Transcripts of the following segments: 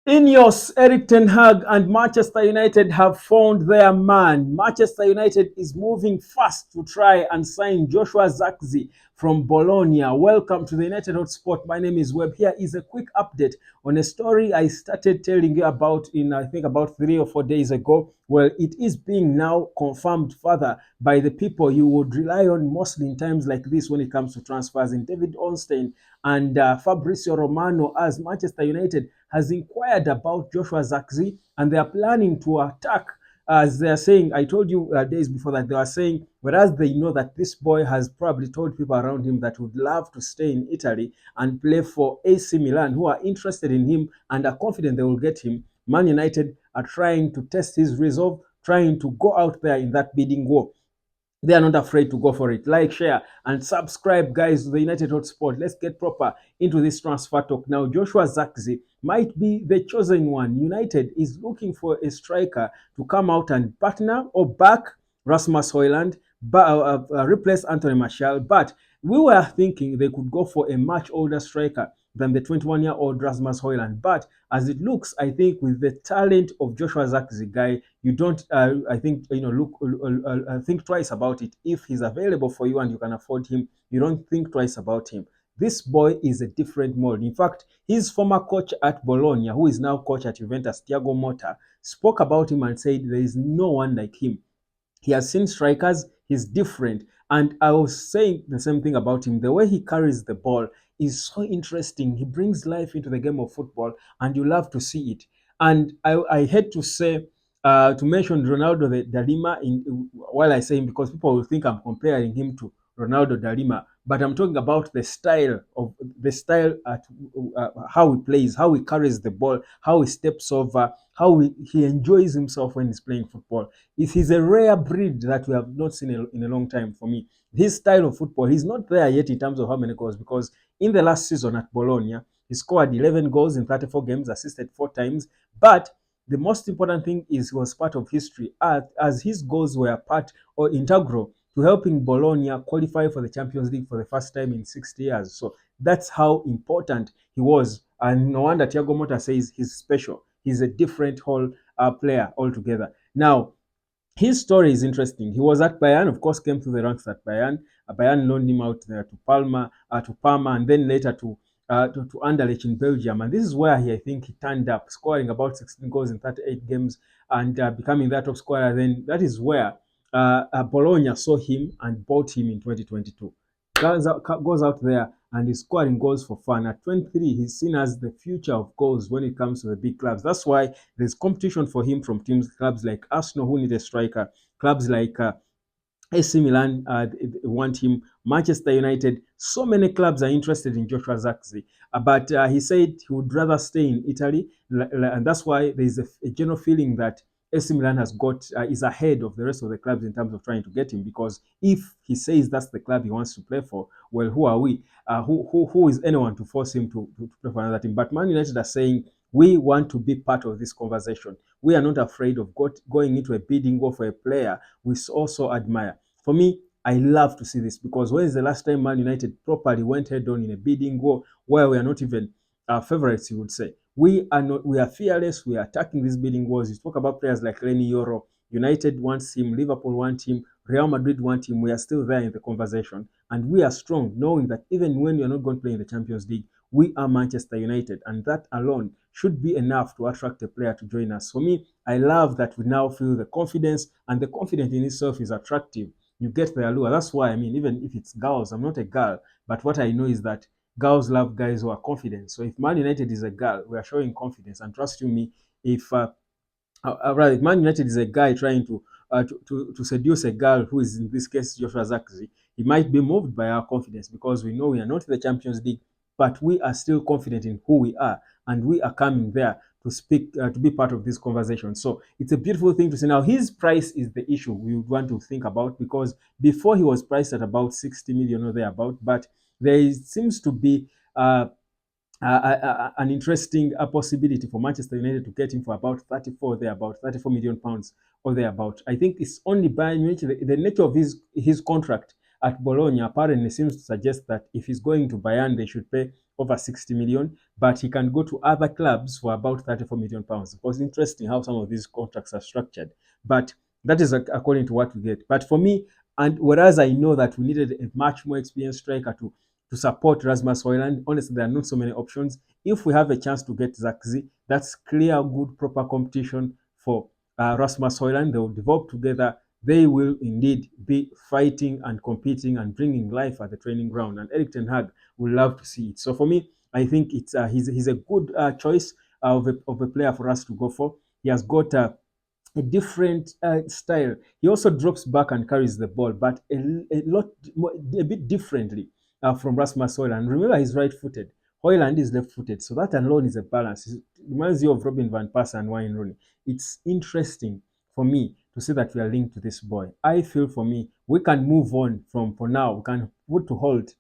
Ineos, Erik ten Hag and Manchester United have found their man. Manchester United is moving fast to try and sign Joshua Zirkzee from Bologna. Welcome to the United Hotspot. My name is Webb. Here is a quick update on a story I started telling you about in, I think, about 3 or 4 days ago. Well, it is being now confirmed further by the people you would rely on mostly in times like this when it comes to transfers, in David Ornstein and Fabrizio Romano, as Manchester United has inquired about Joshua Zirkzee, and they are planning to attack. As they are saying, I told you days before that they are saying, whereas they know that this boy has probably told people around him that would love to stay in Italy and play for AC Milan, who are interested in him and are confident they will get him. Man United are trying to test his resolve, trying to go out there in that bidding war. They are not afraid to go for it. Like, share, and subscribe, guys, to the United Hotspot. Let's get proper into this transfer talk now. Joshua Zirkzee might be the chosen one. United is looking for a striker to come out and partner or back Rasmus Højlund, replace Anthony Martial. But we were thinking they could go for a much older striker than the 21-year-old Rasmus Højlund. But as it looks, I think with the talent of Joshua Zirkzee, guy, you don't, I think, think twice about it. If he's available for you and you can afford him, you don't think twice about him. This boy is a different mold. In fact, his former coach at Bologna, who is now coach at Juventus, Thiago Motta, spoke about him and said there is no one like him. He has seen strikers, he's different. And I was saying the same thing about him. The way he carries the ball is so interesting. He brings life into the game of football, and you love to see it. And I had to say, to mention Ronaldo da Lima while I say him, because people will think I'm comparing him to Ronaldo da Lima, but I'm talking about the style at how he plays, how he carries the ball, how he steps over, how he enjoys himself when he's playing football. He's a rare breed that we have not seen in a long time for me. His style of football, he's not there yet in terms of how many goals, because in the last season at Bologna, he scored 11 goals in 34 games, assisted 4 times. But the most important thing is he was part of history, as his goals were part or integral to helping Bologna qualify for the Champions League for the first time in 60 years. So that's how important he was. And no wonder Thiago Motta says he's special. He's a different whole player altogether. Now, his story is interesting. He was at Bayern, of course, came through the ranks at Bayern. Bayern loaned him out there to Parma, and then later to Anderlecht in Belgium. And this is where I think he turned up, scoring about 16 goals in 38 games and becoming that top scorer. Then that is where Bologna saw him and bought him in 2022. Goes out there and is scoring goals for fun. At 23, he's seen as the future of goals when it comes to the big clubs. That's why there's competition for him from clubs like Arsenal, who need a striker, clubs like AC Milan want him, Manchester United. So many clubs are interested in Joshua Zirkzee, but he said he would rather stay in Italy, and that's why there's a general feeling that AC Milan is ahead of the rest of the clubs in terms of trying to get him. Because if he says that's the club he wants to play for, well, who are we? Who is anyone to force him to play for another team? But Man United are saying we want to be part of this conversation. We are not afraid of going into a bidding war for a player we also admire. For me, I love to see this, because when is the last time Man United properly went head on in a bidding war where we are not even favorites, you would say? We are not. We are fearless. We are attacking these bidding wars. You talk about players like Lenny Yoro. United wants him. Liverpool want him. Real Madrid want him. We are still there in the conversation, and we are strong, knowing that even when we are not going to play in the Champions League, we are Manchester United, and that alone should be enough to attract a player to join us. For me, I love that we now feel the confidence, and the confidence in itself is attractive. You get the allure. That's why, I mean, even if it's girls, I'm not a girl, but what I know is that girls love guys who are confident. So if Man United is a girl, we are showing confidence. And trust you me, if rather, if Man United is a guy trying to seduce a girl, who is in this case Joshua Zirkzee, he might be moved by our confidence, because we know we are not in the Champions League, but we are still confident in who we are, and we are coming there to speak, to be part of this conversation. So it's a beautiful thing to see. Now, his price is the issue we would want to think about, because before he was priced at about 60 million or thereabout, but there seems to be an interesting possibility for Manchester United to get him for about 34, there about 34 million pounds or thereabout. I think it's only by the nature of his contract at Bologna apparently seems to suggest that if he's going to Bayern, they should pay over 60 million. but he can go to other clubs for about 34 million pounds. It was interesting how some of these contracts are structured, but that is according to what we get. But for me, and whereas I know that we needed a much more experienced striker to support Rasmus Højlund, honestly, there are not so many options. If we have a chance to get Zirkzee, that's clear, good, proper competition for Rasmus Højlund. They will develop together. They will indeed be fighting and competing and bringing life at the training ground. And Erik Ten Hag will love to see it. So for me, I think he's a good choice of a player for us to go for. He has got a different style. He also drops back and carries the ball, but a bit differently from Rasmus Højlund. Remember, he's right-footed. Højlund is left-footed, so that alone is a balance. It reminds you of Robin van Persie and Wayne Rooney. It's interesting for me to see that we are linked to this boy. I feel for me, we can move on from for now. We can put to hold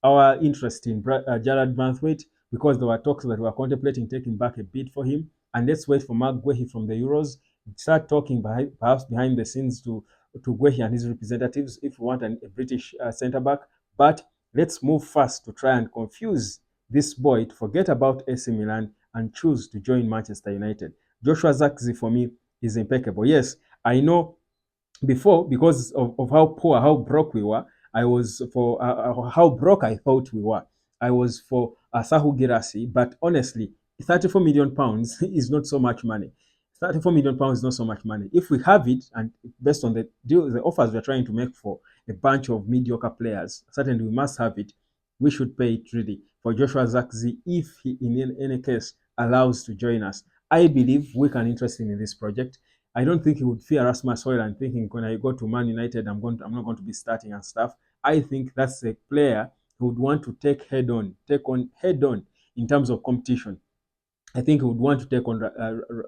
our interest in Gerard Braithwaite because there were talks that we were contemplating taking back a bid for him. And let's wait for Mark Guehi from the Euros. Start talking perhaps behind the scenes to Guehi and his representatives if we want a British centre back. But let's move fast to try and confuse this boy to forget about AC Milan and choose to join Manchester United. Joshua Zirkzee for me is impeccable. Yes, I know before, because of how poor, how broke we were, I was for how broke I thought we were. I was for Sahu Girassi, but honestly, 34 million pounds is not so much money. 34 million pounds is not so much money. If we have it, and based on the deal, the offers we're trying to make for a bunch of mediocre players, certainly we must have it. We should pay it really for Joshua Zirkzee if he, in any case, allows to join us. I believe we can interest him in this project. I don't think he would fear Rasmus Højlund thinking when I go to Man United, I'm not going to be starting and stuff. I think that's a player who would want to take on head on in terms of competition. I think he would want to take on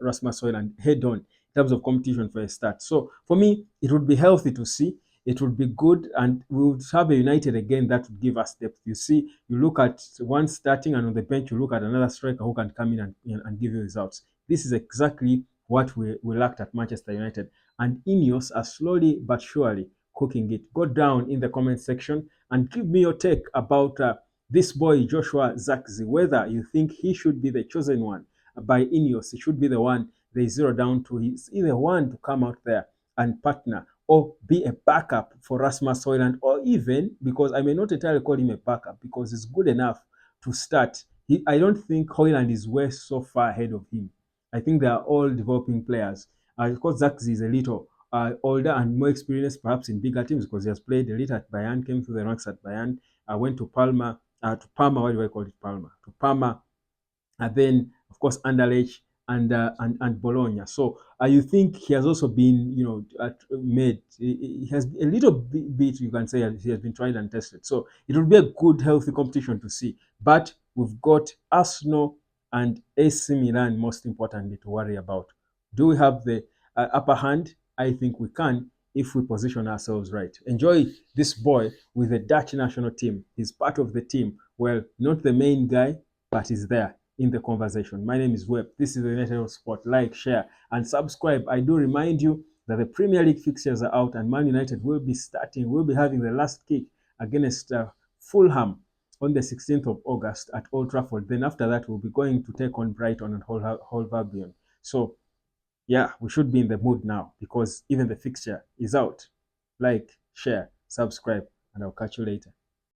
Rasmus Højlund head on in terms of competition for a start. So for me, it would be healthy to see. It would be good, and we would have a United again that would give us depth. You see, you look at one starting, and on the bench, you look at another striker who can come in and give you results. This is exactly what we lacked at Manchester United. And Ineos are slowly but surely cooking it. Go down in the comment section and give me your take about this boy, Joshua Zirkzee, whether you think he should be the chosen one by Ineos. He should be the one they zero down to. He's either one to come out there and partner or be a backup for Rasmus Højlund, or even, because I may not entirely call him a backup because he's good enough to start. I don't think Højlund is way so far ahead of him. I think they are all developing players. Of course, Zirkzee is a little older and more experienced, perhaps in bigger teams, because he has played a little at Bayern, came through the ranks at Bayern, went to Parma, what do I call it, Parma? To Parma, and then, of course, Anderlecht and Bologna. So you think he has also been, made, he has a little bit, you can say, he has been tried and tested. So it will be a good, healthy competition to see. But we've got Arsenal and AC Milan, most importantly, to worry about. Do we have the upper hand? I think we can if we position ourselves right. Enjoy this boy with the Dutch national team. He's part of the team. Well, not the main guy, but he's there in the conversation. My name is Webb. This is the United of Sport. Like, share, and subscribe. I do remind you that the Premier League fixtures are out, and Man United will be having the last kick against Fulham on the 16th of August at Old Trafford. Then after that, we'll be going to take on Brighton and Hove Albion. So yeah, we should be in the mood now because even the fixture is out. Like, share, subscribe, and I'll catch you later.